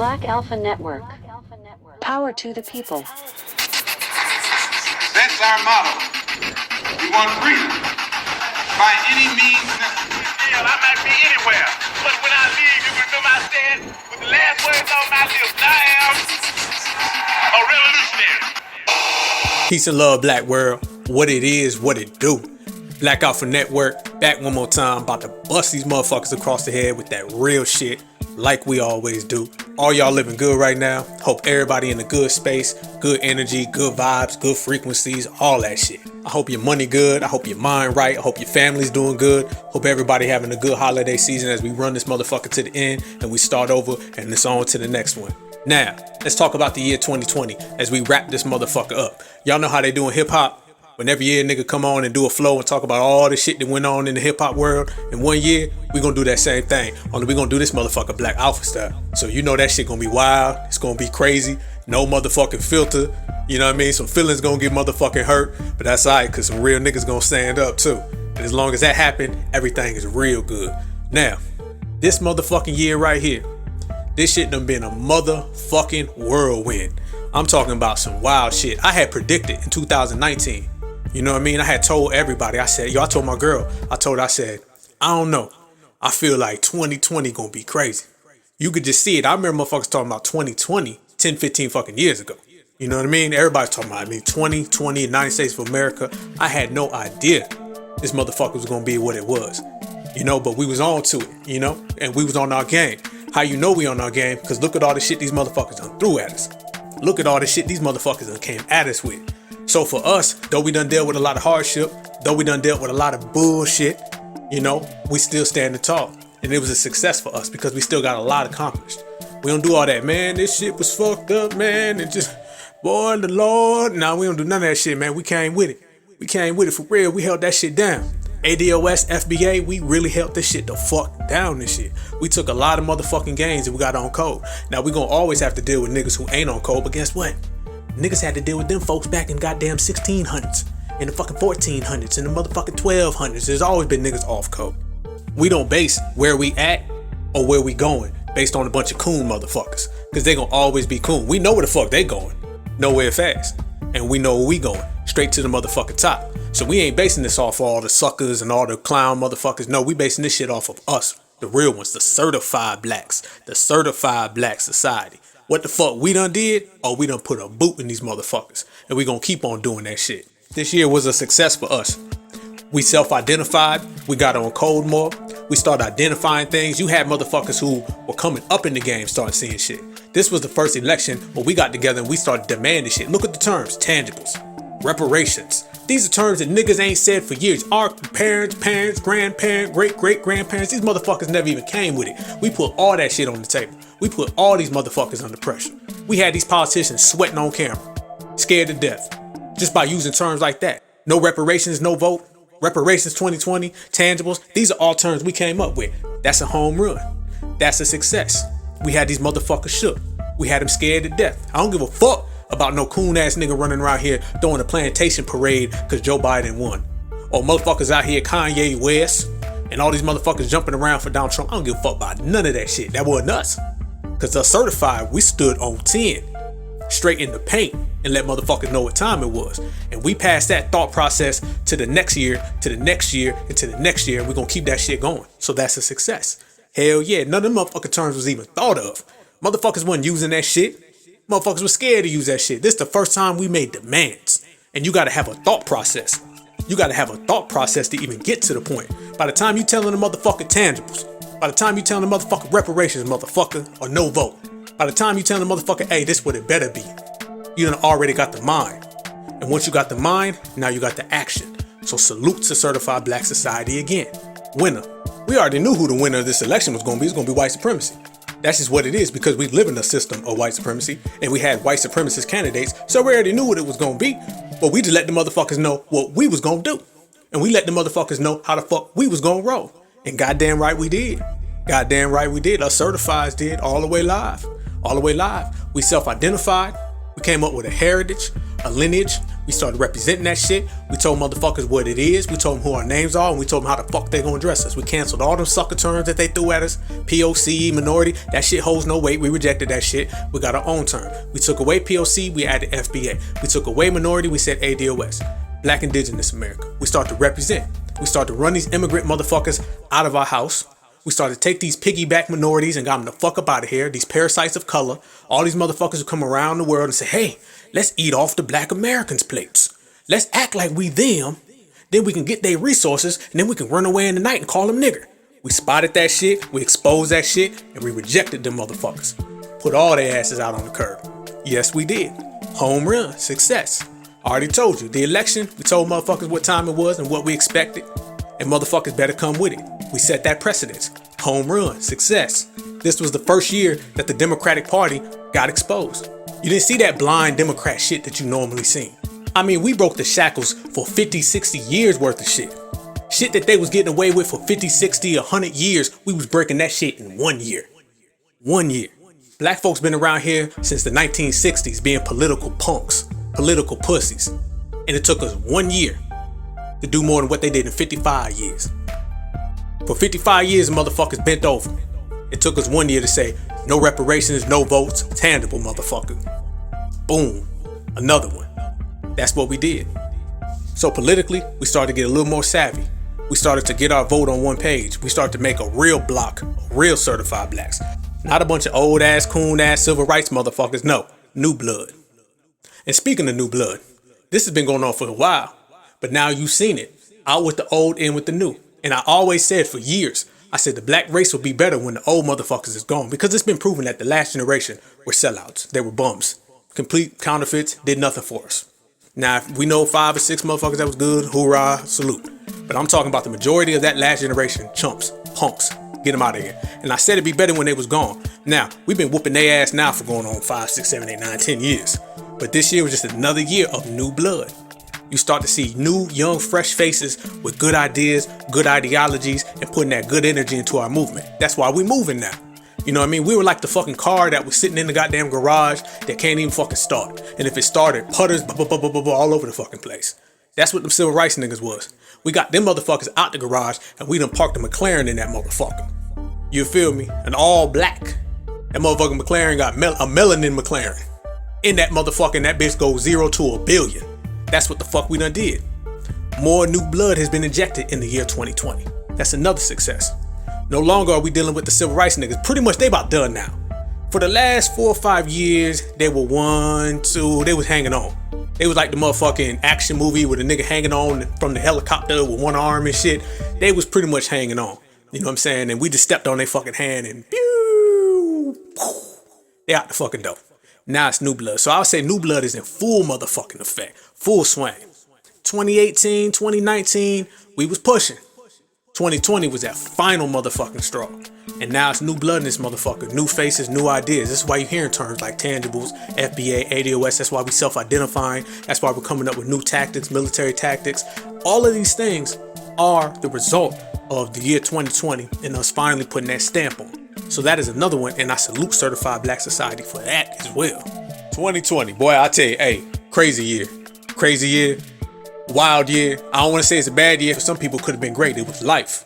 Black Alpha Network. Power to the people. That's our motto. We want freedom by any means necessary. Hell, I might be anywhere, but when I leave, you remember I said with the last words on my lips, I am a revolutionary. Peace and love, Black world. What it is, what it do. Black Alpha Network, back one more time, about to bust these motherfuckers across the head with that real shit, like we always do. All y'all living good right now. Hope everybody in a good space, good energy, good vibes, good frequencies, all that shit. I hope your money good. I hope your mind right. I hope your family's doing good. Hope everybody having a good holiday season as we run this motherfucker to the end and we start over and it's on to the next one. Now, let's talk about the year 2020 as we wrap this motherfucker up. Y'all know how they do in hip hop? When every year a nigga come on and do a flow and talk about all the shit that went on in the hip hop world in one year, we gonna do that same thing. Only we gonna do this motherfucker Black Alpha style. So you know that shit gonna be wild. It's gonna be crazy. No motherfucking filter. You know what I mean? Some feelings gonna get motherfucking hurt, but that's alright because some real niggas gonna stand up too. And as long as that happen, everything is real good. Now, this motherfucking year right here, this shit done been a motherfucking whirlwind. I'm talking about some wild shit. I had predicted in 2019. You know what I mean? I had told everybody, I said, I told my girl, I said, I don't know. I feel like 2020 gonna be crazy. You could just see it. I remember motherfuckers talking about 2020, 10, 15 fucking years ago. You know what I mean? Everybody's talking about 2020, United States of America. I had no idea this motherfucker was gonna be what it was. You know, but we was on to it, you know? And we was on our game. How you know we on our game? Because look at all the shit these motherfuckers done threw at us. Look at all the shit these motherfuckers done came at us with. So for us, though we done dealt with a lot of hardship, though we done dealt with a lot of bullshit, you know, we still standing tall. And it was a success for us because we still got a lot accomplished. We don't do all that, man, this shit was fucked up, man, and just, boy, the Lord. Nah, we don't do none of that shit, man. We came with it. We came with it for real. We held that shit down. ADOS, FBA, we really held this shit the fuck down this shit. We took a lot of motherfucking gains and we got on code. Now we gonna always have to deal with niggas who ain't on code, but guess what? Niggas had to deal with them folks back in goddamn 1600s, in the fucking 1400s, in the motherfucking 1200s. There's always been niggas off code. We don't base where we at or where we going based on a bunch of coon motherfuckers, cause they gonna always be coon. We know where the fuck they going, nowhere fast, and we know where we going, straight to the motherfucking top. So we ain't basing this off all the suckers and all the clown motherfuckers. No, we basing this shit off of us, the real ones, the certified blacks, the certified black society. What the fuck we done did? Oh, we done put a boot in these motherfuckers. And we gonna keep on doing that shit. This year was a success for us. We self-identified. We got on code more. We started identifying things. You had motherfuckers who were coming up in the game start seeing shit. This was the first election where we got together and we started demanding shit. Look at the terms. Tangibles. Reparations. These are terms that niggas ain't said for years. Our parents, grandparents, great-great-grandparents, these motherfuckers never even came with it. We put all that shit on the table. We put all these motherfuckers under pressure. We had these politicians sweating on camera, scared to death, just by using terms like that. No reparations, no vote. Reparations 2020, tangibles. These are all terms we came up with. That's a home run. That's a success. We had these motherfuckers shook. We had them scared to death. I don't give a fuck about no coon ass nigga running around here throwing a plantation parade because Joe Biden won. Or motherfuckers out here Kanye West and all these motherfuckers jumping around for Donald Trump. I don't give a fuck about none of that shit. That wasn't us. Because us certified, we stood on 10 straight in the paint and let motherfuckers know what time it was. And we passed that thought process to the next year, to the next year, and to the next year. We're going to keep that shit going. So that's a success. Hell yeah, none of them motherfucking terms was even thought of. Motherfuckers wasn't using that shit. Motherfuckers were scared to use that shit. This is the first time we made demands. And you got to have a thought process. You got to have a thought process to even get to the point. By the time you telling the motherfucking tangibles, by the time you telling the motherfucking reparations, motherfucker, or no vote, by the time you telling the motherfucker, hey, this what it better be, you done already got the mind. And once you got the mind, now you got the action. So salute to certified black society again. Winner. We already knew who the winner of this election was going to be. It's going to be white supremacy. That's just what it is because we live in a system of white supremacy and we had white supremacist candidates. So we already knew what it was going to be. But we just let the motherfuckers know what we was going to do. And we let the motherfuckers know how the fuck we was going to roll. And goddamn right we did. Goddamn right we did. Us certifieds did all the way live. All the way live. We self-identified. We came up with a heritage, a lineage. We started representing that shit. We told motherfuckers what it is. We told them who our names are, and we told them how the fuck they gonna address us. We canceled all them sucker terms that they threw at us. POC, minority, that shit holds no weight. We rejected that shit. We got our own term. We took away POC, we added FBA. We took away minority, we said ADOS. Black Indigenous America. We started to represent. We started to run these immigrant motherfuckers out of our house. We started to take these piggyback minorities and got them the fuck up out of here. These parasites of color. All these motherfuckers who come around the world and say, hey, let's eat off the black Americans' plates. Let's act like we them. Then we can get their resources and then we can run away in the night and call them nigger. We spotted that shit. We exposed that shit and we rejected them motherfuckers. Put all their asses out on the curb. Yes, we did. Home run. Success. I already told you. The election, we told motherfuckers what time it was and what we expected. And motherfuckers better come with it. We set that precedence. Home run. Success. This was the first year that the Democratic Party got exposed. You didn't see that blind Democrat shit that you normally see. I mean, we broke the shackles for 50, 60 years worth of shit. Shit that they was getting away with for 50, 60, 100 years, we was breaking that shit in 1 year. 1 year. Black folks been around here since the 1960s being political punks, political pussies. And it took us 1 year to do more than what they did in 55 years. For 55 years, the motherfuckers bent over. It took us 1 year to say, no reparations, no votes, tangible motherfucker. Boom, another one. That's what we did. So politically, we started to get a little more savvy. We started to get our vote on one page. We started to make a real block, real certified blacks. Not a bunch of old ass, coon ass, civil rights motherfuckers. No, new blood. And speaking of new blood, this has been going on for a while. But now you've seen it. Out with the old, in with the new. And I always said for years, I said the black race will be better when the old motherfuckers is gone. Because it's been proven that the last generation were sellouts. They were bums. Complete counterfeits, did nothing for us. Now, if we know 5 or 6 motherfuckers that was good, hoorah, salute. But I'm talking about the majority of that last generation, chumps, punks. Get them out of here. And I said it'd be better when they was gone. Now, we've been whooping their ass now for going on 5, 6, 7, 8, 9, 10 years. But this year was just another year of new blood. You start to see new, young, fresh faces with good ideas, good ideologies, and putting that good energy into our movement. That's why we're moving now. You know what I mean? We were like the fucking car that was sitting in the goddamn garage that can't even fucking start. And if it started, putters, all over the fucking place. That's what them civil rights niggas was. We got them motherfuckers out the garage and we done parked a McLaren in that motherfucker. You feel me? An all black. That motherfucking McLaren got a melanin McLaren. In that motherfucker, and that bitch goes 0 to 1 billion. That's what the fuck we done did. More new blood has been injected in the year 2020. That's another success. No longer are we dealing with the civil rights niggas. Pretty much they about done now. For the last 4 or 5 years, they were 1, 2, they was hanging on. They was like the motherfucking action movie with a nigga hanging on from the helicopter with one arm and shit. They was pretty much hanging on. You know what I'm saying? And we just stepped on their fucking hand and pew, they out the fucking door. Now it's new blood. So I'll say new blood is in full motherfucking effect. Full swing. 2018, 2019, we was pushing. 2020 was that final motherfucking straw. And now it's new blood in this motherfucker. New faces, new ideas. This is why you're hearing terms like tangibles, FBA, ADOS. That's why we self-identifying. That's why we're coming up with new tactics, military tactics. All of these things are the result of the year 2020 and us finally putting that stamp on. So that is another one, and I salute Certified Black Society for that as well. 2020, boy, I tell you, hey, crazy year. Crazy year. Wild year. I don't want to say it's a bad year. For some people, it could have been great. It was life.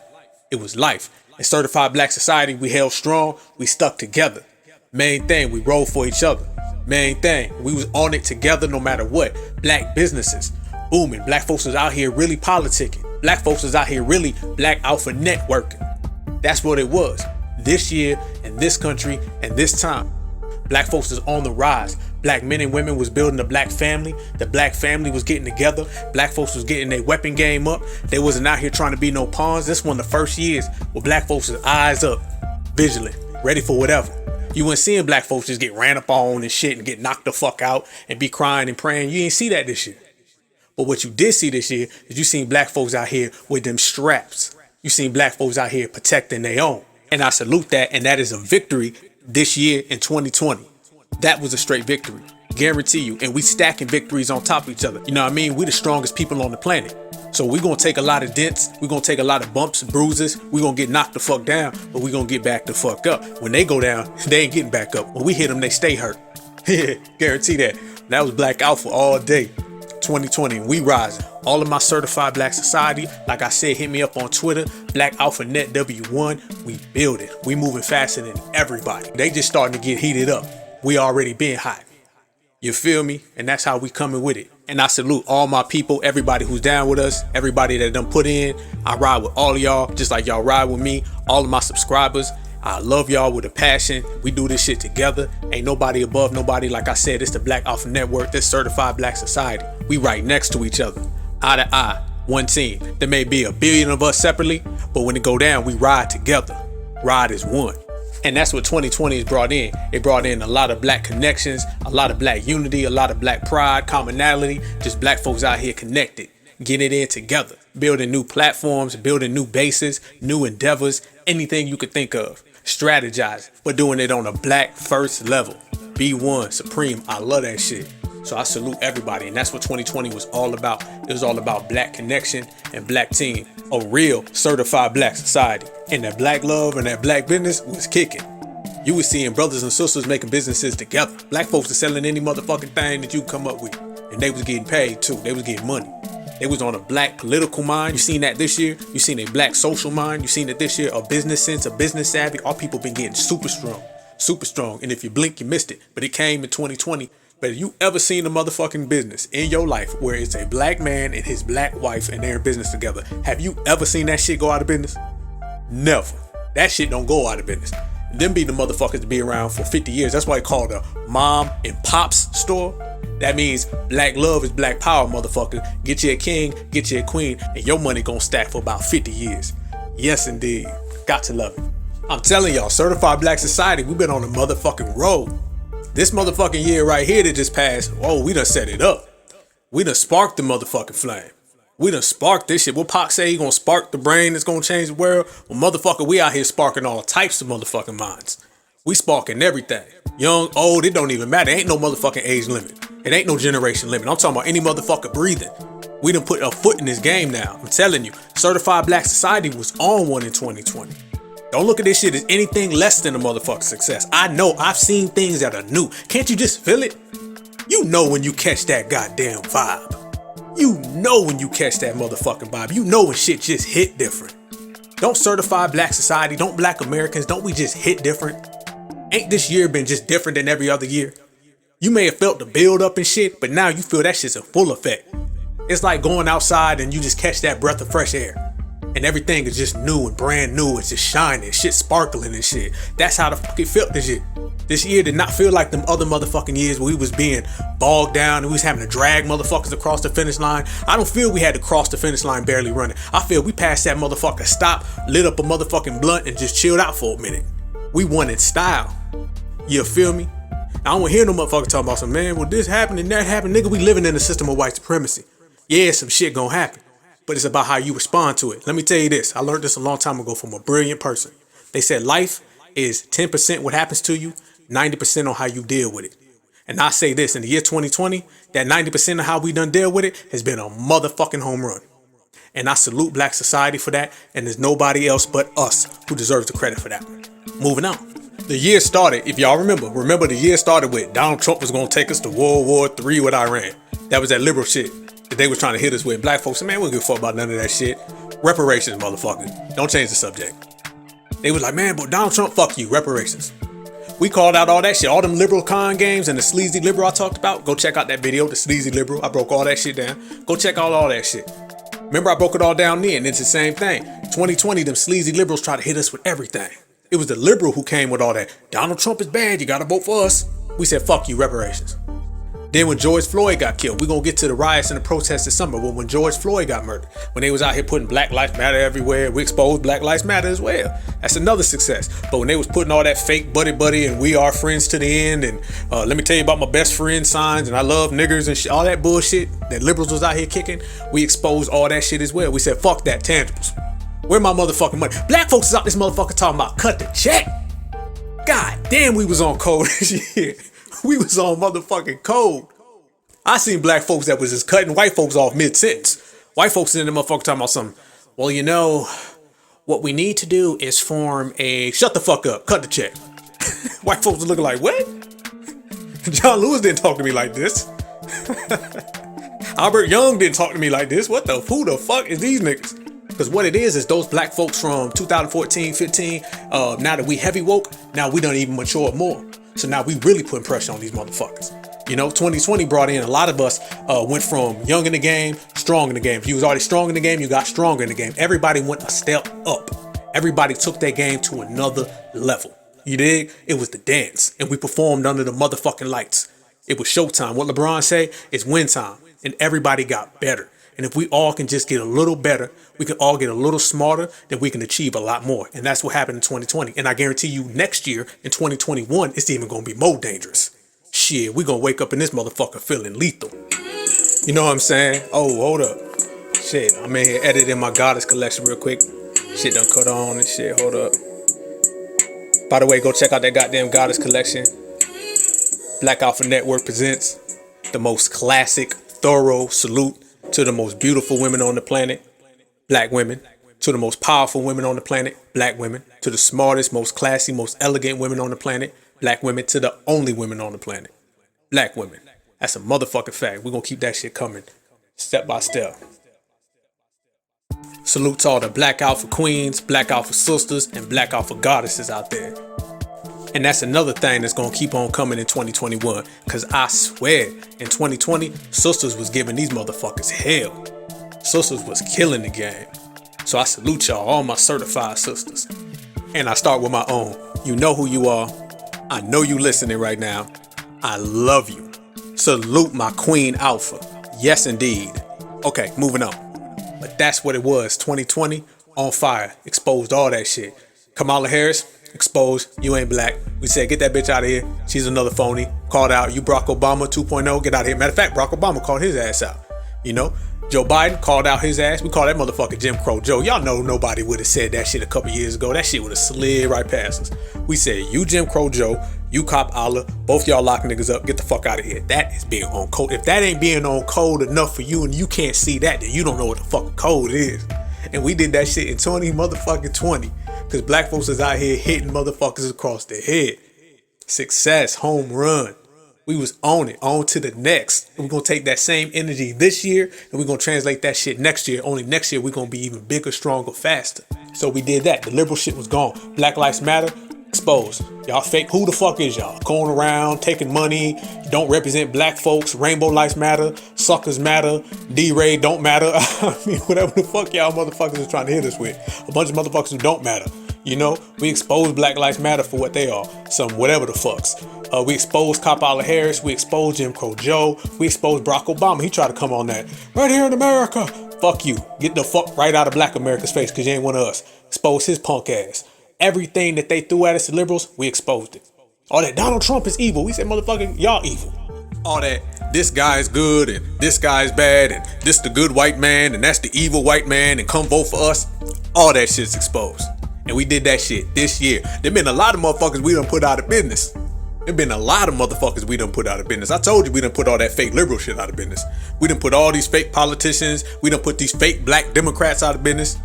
It was life. In Certified Black Society, we held strong. We stuck together. Main thing, we rolled for each other. Main thing, we was on it together no matter what. Black businesses booming. Black folks was out here really politicking. Black folks was out here really Black Alpha networking. That's what it was. This year, in this country, and this time, black folks is on the rise. Black men and women was building a black family. The black family was getting together. Black folks was getting their weapon game up. They wasn't out here trying to be no pawns. This one of the first years where black folks' eyes up, vigilant, ready for whatever. You weren't seeing black folks just get ran up on and shit and get knocked the fuck out and be crying and praying. You ain't see that this year. But what you did see this year is you seen black folks out here with them straps. You seen black folks out here protecting their own. And I salute that, and that is a victory this year in 2020. That was a straight victory. Guarantee you. And we stacking victories on top of each other. You know what I mean? We the strongest people on the planet. So we're going to take a lot of dents. We're going to take a lot of bumps and bruises. We're going to get knocked the fuck down, but we're going to get back the fuck up. When they go down, they ain't getting back up. When we hit them, they stay hurt. Guarantee that. That was Black Alpha all day. 2020, we rising. All of my certified Black society, like I said, hit me up on Twitter, Black Alpha Net W1. We build it. We moving faster than everybody. They just starting to get heated up. We already been hot. You feel me? And that's how we coming with it. And I salute all my people, everybody who's down with us, everybody that done put in. I ride with all of y'all, just like y'all ride with me. All of my subscribers, I love y'all with a passion. We do this shit together. Ain't nobody above nobody. Like I said, it's the Black Alpha Network, this certified Black society. We right next to each other, eye to eye, one team. There may be a billion of us separately, but when it go down, we ride together. Ride as one. And that's what 2020 has brought in. It brought in a lot of Black connections, a lot of Black unity, a lot of Black pride, commonality, just Black folks out here connected, getting it in together, building new platforms, building new bases, new endeavors, anything you could think of, strategizing, but doing it on a Black first level. B1, Supreme, I love that shit. So I salute everybody, and that's what 2020 was all about. It was all about Black connection and Black team, a real certified Black society. And that Black love and that Black business was kicking. You was seeing brothers and sisters making businesses together. Black folks are selling any motherfucking thing that you come up with, and they was getting paid too. They was getting money. They was on a Black political mind. You seen that this year. You seen a Black social mind. You seen it this year. A business sense, a business savvy. Our people been getting super strong, super strong. And if you blink, you missed it. But it came in 2020. But if you ever seen a motherfucking business in your life where it's a Black man and his Black wife and they're in business together, have you ever seen that shit go out of business? Never. That shit don't go out of business. Them be the motherfuckers to be around for 50 years. That's why it's called a mom and pops store. That means Black love is Black power, motherfucker. Get you a king, get you a queen, and your money gonna stack for about 50 years. Yes, indeed. Got to love it. I'm telling y'all, certified Black society, we've been on the motherfucking road. This motherfucking year right here that just passed, oh, we done set it up. We done sparked the motherfucking flame. We done sparked this shit. What Pac say he gonna spark the brain that's gonna change the world? Well, motherfucker, we out here sparking all types of motherfucking minds. We sparking everything. Young, old, it don't even matter. Ain't no motherfucking age limit. It ain't no generation limit. I'm talking about any motherfucker breathing. We done put a foot in this game now. I'm telling you, certified Black society was on one in 2020. Don't look at this shit as anything less than a motherfucking success. I know I've seen things that are new. Can't you just feel it? You know when you catch that goddamn vibe. You know when you catch that motherfucking vibe. You know when shit just hit different. Don't certify Black society, don't Black Americans, don't we just hit different? Ain't this year been just different than every other year? You may have felt the build up and shit, but now you feel that shit's in full effect. It's like going outside and you just catch that breath of fresh air. And everything is just new and brand new. It's just shining, shit sparkling and shit. That's how the fuck it felt this year. This year did not feel like them other motherfucking years where we was being bogged down and we was having to drag motherfuckers across the finish line. I don't feel we had to cross the finish line barely running. I feel we passed that motherfucker, stopped, lit up a motherfucking blunt and just chilled out for a minute. We won in style. You feel me? I don't want to hear no motherfucker talking about some, man, well this happened and that happened. Nigga, we living in a system of white supremacy. Yeah, some shit gonna happen. But it's about how you respond to it. Let me tell you this. I learned this a long time ago from a brilliant person. They said life is 10% what happens to you, 90% on how you deal with it. And I say this, in the year 2020, that 90% of how we done deal with it has been a motherfucking home run. And I salute Black society for that. And there's nobody else but us who deserves the credit for that. Moving on. The year started, if y'all remember the year started with Donald Trump was going to take us to World War III with Iran. That was that liberal shit that they was trying to hit us with. Black folks said, man, we don't give a fuck about none of that shit. Reparations, motherfucker. Don't change the subject. They was like, man, but Donald Trump, fuck you, reparations. We called out all that shit, all them liberal con games and the sleazy liberal I talked about. Go check out that video, the sleazy liberal. I broke all that shit down. Go check out all that shit. Remember, I broke it all down then. It's the same thing. 2020, them sleazy liberals try to hit us with everything. It was the liberal who came with all that. Donald Trump is bad. You got to vote for us. We said, fuck you, reparations. Then when George Floyd got killed, we're going to get to the riots and the protests this summer. When George Floyd got murdered, when they was out here putting Black Lives Matter everywhere, we exposed Black Lives Matter as well. That's another success. But when they was putting all that fake buddy and we are friends to the end and let me tell you about my best friend signs and I love niggers and shit, all that bullshit that liberals was out here kicking, we exposed all that shit as well. We said, fuck that, tangibles. Where my motherfucking money? Black folks is out this motherfucker talking about cut the check. God damn, we was on code this year. We was on motherfucking code. I seen black folks that was just cutting white folks off mid-sentence. White folks in the motherfucker talking about something. Well, you know, what we need to do is form a... Shut the fuck up. Cut the check. White folks are looking like, what? John Lewis didn't talk to me like this. Albert Young didn't talk to me like this. Who the fuck is these niggas? Because what it is those black folks from 2014, 15, now that we heavy woke, now we done even mature more. So now we really putting pressure on these motherfuckers. 2020 brought in a lot of us, went from young in the game, strong in the game. If you was already strong in the game, you got stronger in the game. Everybody went a step up. Everybody took their game to another level. You dig? It was the dance, and we performed under the motherfucking lights. It was showtime. What LeBron say is win time, and everybody got better. And if we all can just get a little better, we can all get a little smarter, then we can achieve a lot more. And that's what happened in 2020. And I guarantee you next year in 2021, it's even going to be more dangerous. Shit, we going to wake up in this motherfucker feeling lethal. You know what I'm saying? Oh, hold up. Shit, I'm in here editing my Goddess collection real quick. Shit done cut on and shit. Hold up. By the way, go check out that goddamn Goddess collection. Black Alpha Network presents the most classic, thorough salute to the most beautiful women on the planet, black women, to the most powerful women on the planet, black women, to the smartest, most classy, most elegant women on the planet, black women, to the only women on the planet, black women. That's a motherfucking fact. We're gonna keep that shit coming, step by step. Salute to all the Black Alpha Queens, Black Alpha Sisters, and Black Alpha Goddesses out there. And that's another thing that's gonna keep on coming in 2021. Cause I swear, in 2020, sisters was giving these motherfuckers hell. Sisters was killing the game. So I salute y'all, all my certified sisters. And I start with my own. You know who you are. I know you listening right now. I love you. Salute my Queen Alpha. Yes, indeed. Okay, moving on. But that's what it was. 2020, on fire. Exposed all that shit. Kamala Harris, exposed. You ain't black. We said, get that bitch out of here. She's another phony. Called out. You Barack Obama 2.0. Get out of here. Matter of fact, Barack Obama called his ass out. Joe Biden called out his ass. We call that motherfucker Jim Crow Joe. Y'all know nobody would have said that shit a couple years ago. That shit would have slid right past us. We said, you Jim Crow Joe, you Cop Allah, both y'all lock niggas up, get the fuck out of here. That is being on code. If that ain't being on code enough for you and you can't see that, then you don't know what the fucking code is. And we did that shit in 20 because black folks is out here hitting motherfuckers across the head. Success, home run. We was on it, on to the next. And we're going to take that same energy this year and we're going to translate that shit next year. Only next year we're going to be even bigger, stronger, faster. So we did that. The liberal shit was gone. Black Lives Matter, exposed. Y'all fake. Who the fuck is y'all? Going around, taking money, don't represent black folks. Rainbow Lives Matter, suckers matter, D-Ray don't matter. I mean, whatever the fuck y'all motherfuckers is trying to hit us with. A bunch of motherfuckers who don't matter. We expose Black Lives Matter for what they are. Some whatever the fucks. We exposed Kamala Harris. We exposed Jim Crow Joe. We exposed Barack Obama. He tried to come on that. Right here in America. Fuck you. Get the fuck right out of black America's face because you ain't one of us. Expose his punk ass. Everything that they threw at us, the liberals, we exposed it. All that Donald Trump is evil. We said, motherfucker, y'all evil. All that this guy is good and this guy is bad and this the good white man and that's the evil white man and come vote for us. All that shit's exposed. And we did that shit this year. There been a lot of motherfuckers we done put out of business. There been a lot of motherfuckers we done put out of business. I told you we done put all that fake liberal shit out of business. We done put all these fake politicians. We done put these fake black Democrats out of business.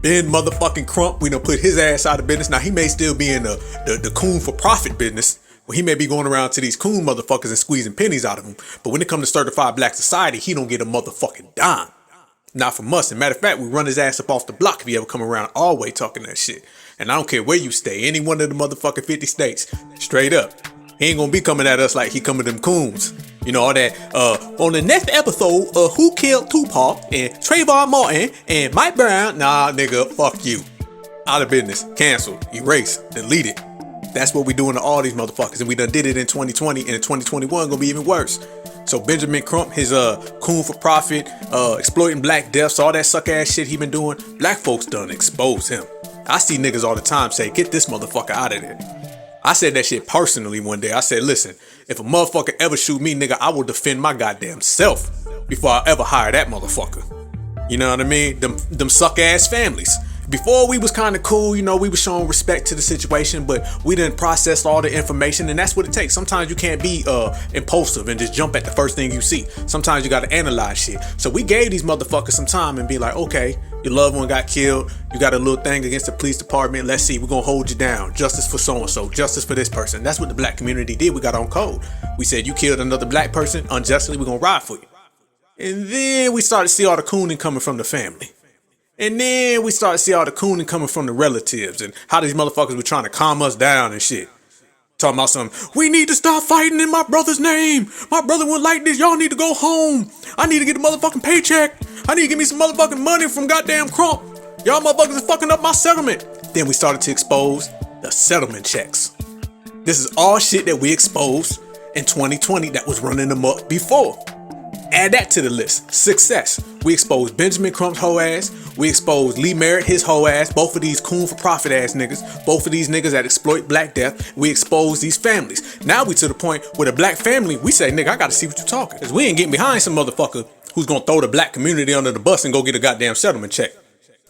Ben motherfucking Crump, we done put his ass out of business. Now he may still be in the coon for profit business. Well, he may be going around to these coon motherfuckers and squeezing pennies out of them. But when it comes to certified black society, he don't get a motherfucking dime. Not from us. As a matter of fact, we run his ass up off the block if he ever come around our way talking that shit. And I don't care where you stay, any one of the motherfucking 50 states, straight up. He ain't gonna be coming at us like he coming to them coons. All that, on the next episode of Who Killed Tupac and Trayvon Martin and Mike Brown, nah, nigga, fuck you. Out of business, canceled, erased, deleted. That's what we doing to all these motherfuckers. And we done did it in 2020 and in 2021 gonna be even worse. So Benjamin Crump, his coon for profit, exploiting black deaths, all that suck ass shit he been doing, black folks done expose him. I see niggas all the time say, get this motherfucker out of there. I said that shit personally one day. I said, listen, if a motherfucker ever shoot me, nigga, I will defend my goddamn self before I ever hire that motherfucker. You know what I mean? Them suck ass families. Before we was kind of cool, you know, we was showing respect to the situation, but we didn't process all the information, and that's what it takes. Sometimes you can't be impulsive and just jump at the first thing you see. Sometimes you gotta analyze shit. So we gave these motherfuckers some time and be like, okay, your loved one got killed, you got a little thing against the police department, let's see, we're gonna hold you down. Justice for so-and-so, justice for this person. That's what the black community did. We got on code. We said, you killed another black person unjustly, we're gonna ride for you. And then we started to see all the cooning coming from the family. And then we started to see all the cooning coming from the relatives and how these motherfuckers were trying to calm us down and shit. Talking about something, we need to stop fighting in my brother's name. My brother wouldn't like this. Y'all need to go home. I need to get a motherfucking paycheck. I need to get me some motherfucking money from goddamn Crump. Y'all motherfuckers are fucking up my settlement. Then we started to expose the settlement checks. This is all shit that we exposed in 2020 that was running amok before. Add that to the list. Success. We exposed Benjamin Crump's hoe ass. We exposed Lee Merritt, his hoe ass. Both of these coon for profit ass niggas. Both of these niggas that exploit black death. We exposed these families. Now we to the point where the black family, we say, nigga, I gotta see what you talking. Cause we ain't getting behind some motherfucker who's gonna throw the black community under the bus and go get a goddamn settlement check.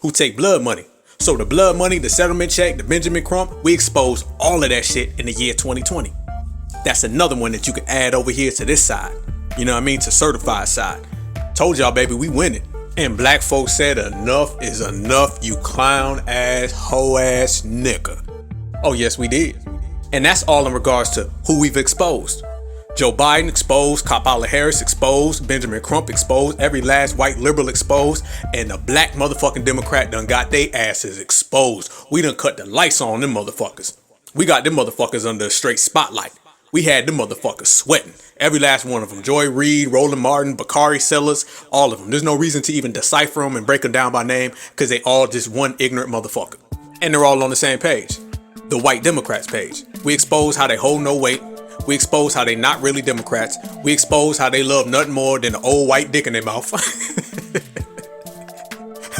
Who take blood money. So the blood money, the settlement check, the Benjamin Crump, we exposed all of that shit in the year 2020. That's another one that you can add over here to this side. You know what I mean? To certified side. Told y'all, baby, we winning. And black folks said enough is enough, you clown ass, hoe ass nigga. Oh, yes, we did. And that's all in regards to who we've exposed. Joe Biden exposed, Kamala Harris exposed, Benjamin Crump exposed, every last white liberal exposed, and the black motherfucking Democrat done got they asses exposed. We done cut the lights on them motherfuckers. We got them motherfuckers under a straight spotlight. We had them motherfuckers sweating. Every last one of them. Joy Reid, Roland Martin, Bakari Sellers, all of them. There's no reason to even decipher them and break them down by name because they all just one ignorant motherfucker. And they're all on the same page. The white Democrats page. We expose how they hold no weight. We expose how they not really Democrats. We expose how they love nothing more than an old white dick in their mouth.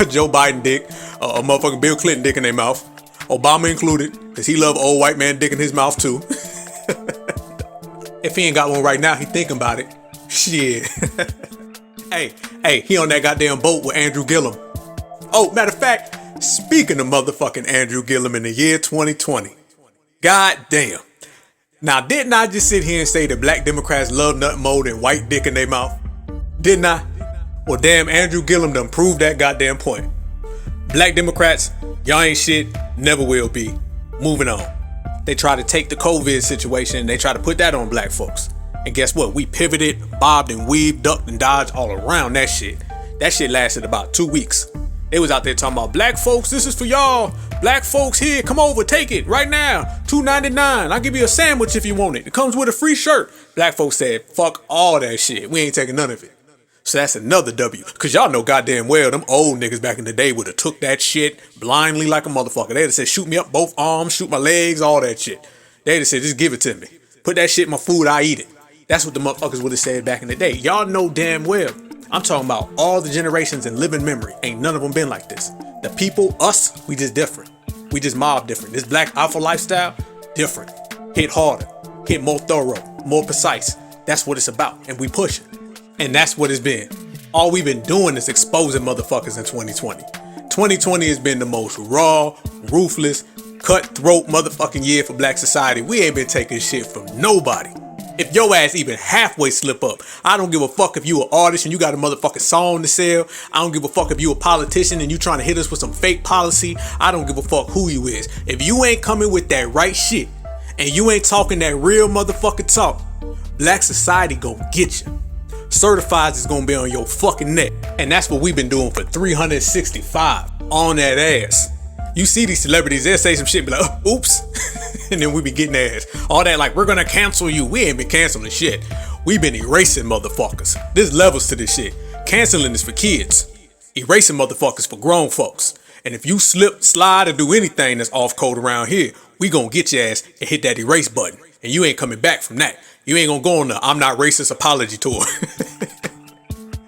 Joe Biden dick, a motherfucking Bill Clinton dick in their mouth. Obama included, because he love old white man dick in his mouth too. If he ain't got one right now, he thinking about it. Shit. Hey, he on that goddamn boat with Andrew Gillum. Oh, matter of fact, speaking of motherfucking Andrew Gillum in the year 2020. God damn. Now, didn't I just sit here and say that black Democrats love nothing more than white dick in their mouth? Didn't I? Well, damn, Andrew Gillum done proved that goddamn point. Black Democrats, y'all ain't shit, never will be. Moving on. They try to take the COVID situation and they try to put that on black folks. And guess what? We pivoted, bobbed and weaved, ducked and dodged all around that shit. That shit lasted about 2 weeks. They was out there talking about black folks, this is for y'all. Black folks here, come over, take it right now. $2.99. I'll give you a sandwich if you want it. It comes with a free shirt. Black folks said, fuck all that shit. We ain't taking none of it. So that's another W. Cause y'all know goddamn well them old niggas back in the day would have took that shit blindly like a motherfucker. They'd have said, shoot me up both arms, shoot my legs, all that shit. They'd have said, just give it to me. Put that shit in my food, I eat it. That's what the motherfuckers would have said back in the day. Y'all know damn well. I'm talking about all the generations in living memory. Ain't none of them been like this. The people, us, we just different. We just mob different. This black alpha lifestyle, different. Hit harder, hit more thorough, more precise. That's what it's about. And we pushing. And that's what it's been. All we've been doing is exposing motherfuckers in 2020. 2020 has been the most raw, ruthless, cutthroat motherfucking year for black society. We ain't been taking shit from nobody. If your ass even halfway slip up, I don't give a fuck if you an artist and you got a motherfucking song to sell. I don't give a fuck if you a politician and you trying to hit us with some fake policy. I don't give a fuck who you is. If you ain't coming with that right shit and you ain't talking that real motherfucking talk, black society gonna get you. Certifies is gonna be on your fucking neck. And that's what we've been doing for 365 on that ass. You see these celebrities, they'll say some shit, be like, oh, oops. And then we be getting ass. All that like, we're gonna cancel you. We ain't been canceling shit. We been erasing motherfuckers. There's levels to this shit. Canceling is for kids. Erasing motherfuckers for grown folks. And if you slip, slide, or do anything that's off code around here, we gonna get your ass and hit that erase button. And you ain't coming back from that. You ain't gonna go on the I'm not racist apology tour.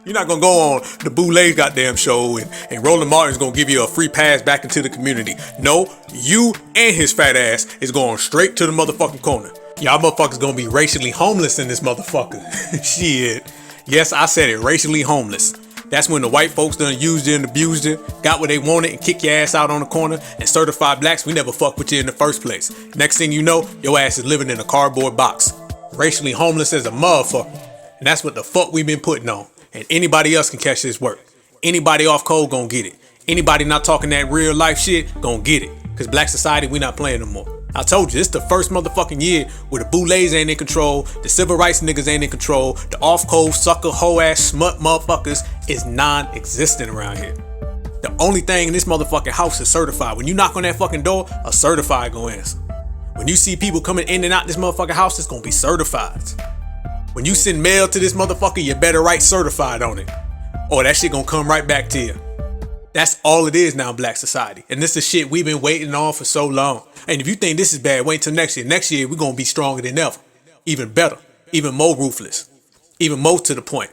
You're not gonna go on the Boulay goddamn show and Roland Martin's gonna give you a free pass back into the community. No, you and his fat ass is going straight to the motherfucking corner. Y'all motherfuckers gonna be racially homeless in this motherfucker. Shit. Yes, I said it, racially homeless. That's when the white folks done used it and abused it, got what they wanted and kick your ass out on the corner, and certified blacks, we never fuck with you in the first place. Next thing you know, your ass is living in a cardboard box. Racially homeless as a motherfucker. And that's what the fuck we been putting on. And anybody else can catch this work. Anybody off code gon' get it. Anybody not talking that real life shit gon' get it. Cause black society, we not playing no more. I told you, it's the first motherfucking year where the boulets ain't in control, the civil rights niggas ain't in control, the off-code sucker hoe ass smut motherfuckers is non-existent around here. The only thing in this motherfucking house is certified. When you knock on that fucking door, a certified gonna answer. When you see people coming in and out this motherfucking house, it's gonna be certified. When you send mail to this motherfucker, you better write certified on it, or that shit gonna come right back to you. That's all it is now in black society. And this is shit we've been waiting on for so long. And if you think this is bad, wait till next year. Next year, we're going to be stronger than ever. Even better. Even more ruthless. Even more to the point.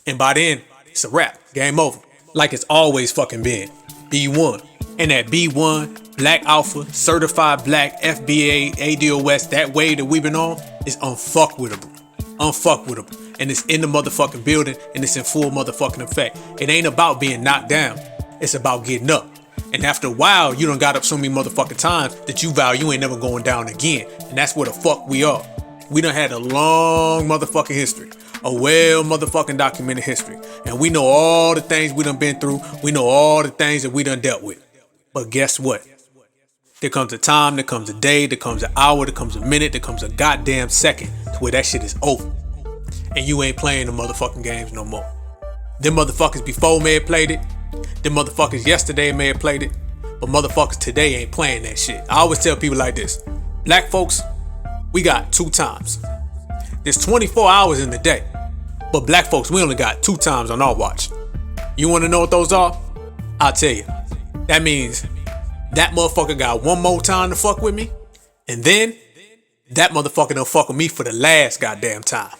And by then, it's a wrap. Game over. Like it's always fucking been. B1. And that B1, Black Alpha, Certified Black, FBA, ADOS, that way that we've been on is unfuckwittable. Unfuckwittable. And it's in the motherfucking building and it's in full motherfucking effect. It ain't about being knocked down. It's about getting up. And after a while, you done got up so many motherfucking times that you vow you ain't never going down again. And that's where the fuck we are. We done had a long motherfucking history. A well motherfucking documented history. And we know all the things we done been through. We know all the things that we done dealt with. But guess what? There comes a time, there comes a day, there comes an hour, there comes a minute, there comes a goddamn second to where that shit is over. And you ain't playing the motherfucking games no more. Them motherfuckers before may have played it. Them motherfuckers yesterday may have played it, but motherfuckers today ain't playing that shit. I always tell people like this. Black folks, we got 2 times. There's 24 hours in the day, but black folks, we only got 2 times on our watch. You want to know what those are? I'll tell you. That means that motherfucker got one more time to fuck with me, and then that motherfucker done fuck with me for the last goddamn time.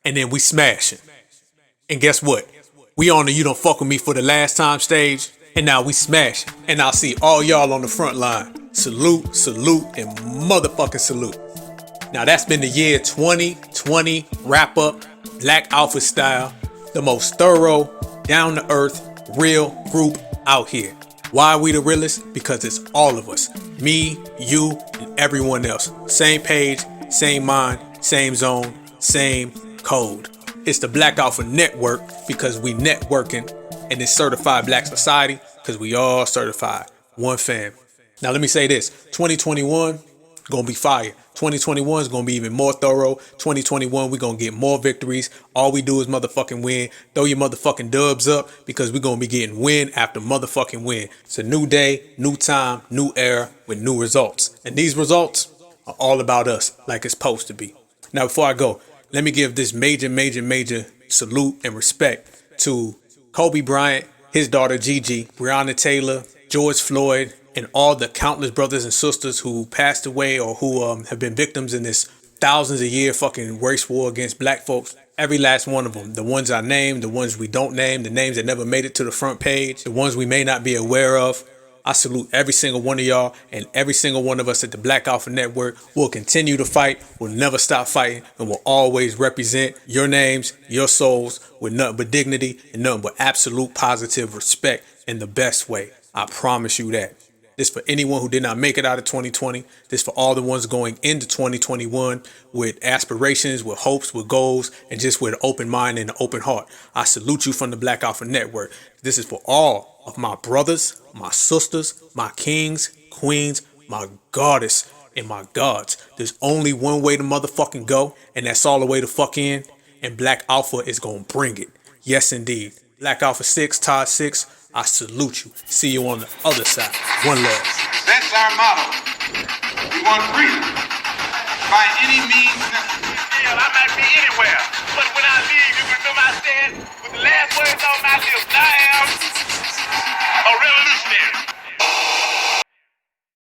And then we smashing. And guess what? We on the you don't fuck with me for the last time stage, and now we smash. And I'll see all y'all on the front line. Salute, salute, and motherfucking salute. Now that's been the year 2020 wrap up, Black Alpha style, the most thorough, down to earth, real group out here. Why are we the realest? Because it's all of us. Me, you, and everyone else. Same page, same mind, same zone, same code. It's the Black Alpha Network because we networking, and it's Certified Black Society because we all certified. One fam. Now let me say this. 2021 gonna be fire. 2021 is gonna be even more thorough. 2021 we gonna get more victories. All we do is motherfucking win. Throw your motherfucking dubs up because we gonna be getting win after motherfucking win. It's a new day, new time, new era with new results. And these results are all about us like it's supposed to be. Now before I go, let me give this major salute and respect to Kobe Bryant, his daughter Gigi, Breonna Taylor, George Floyd, and all the countless brothers and sisters who passed away or who have been victims in this thousands of year fucking race war against black folks. Every last one of them. The ones I named, the ones we don't name, the names that never made it to the front page, the ones we may not be aware of. I salute every single one of y'all, and every single one of us at the Black Alpha Network will continue to fight, will never stop fighting, and will always represent your names, your souls with nothing but dignity and nothing but absolute positive respect in the best way. I promise you that. This for anyone who did not make it out of 2020. This for all the ones going into 2021 with aspirations, with hopes, with goals, and just with an open mind and an open heart. I salute you from the Black Alpha Network. This is for all of my brothers, my sisters, my kings, queens, my goddess, and my gods. There's only one way to motherfucking go, and that's all the way to fuck in, and Black Alpha is gonna bring it. Yes, indeed. Black Alpha 6, Todd 6, I salute you. See you on the other side. One love. That's our motto. We want freedom by any means necessary. Hell, I might be anywhere, but when I leave, you remember I said, with the last words on my lips,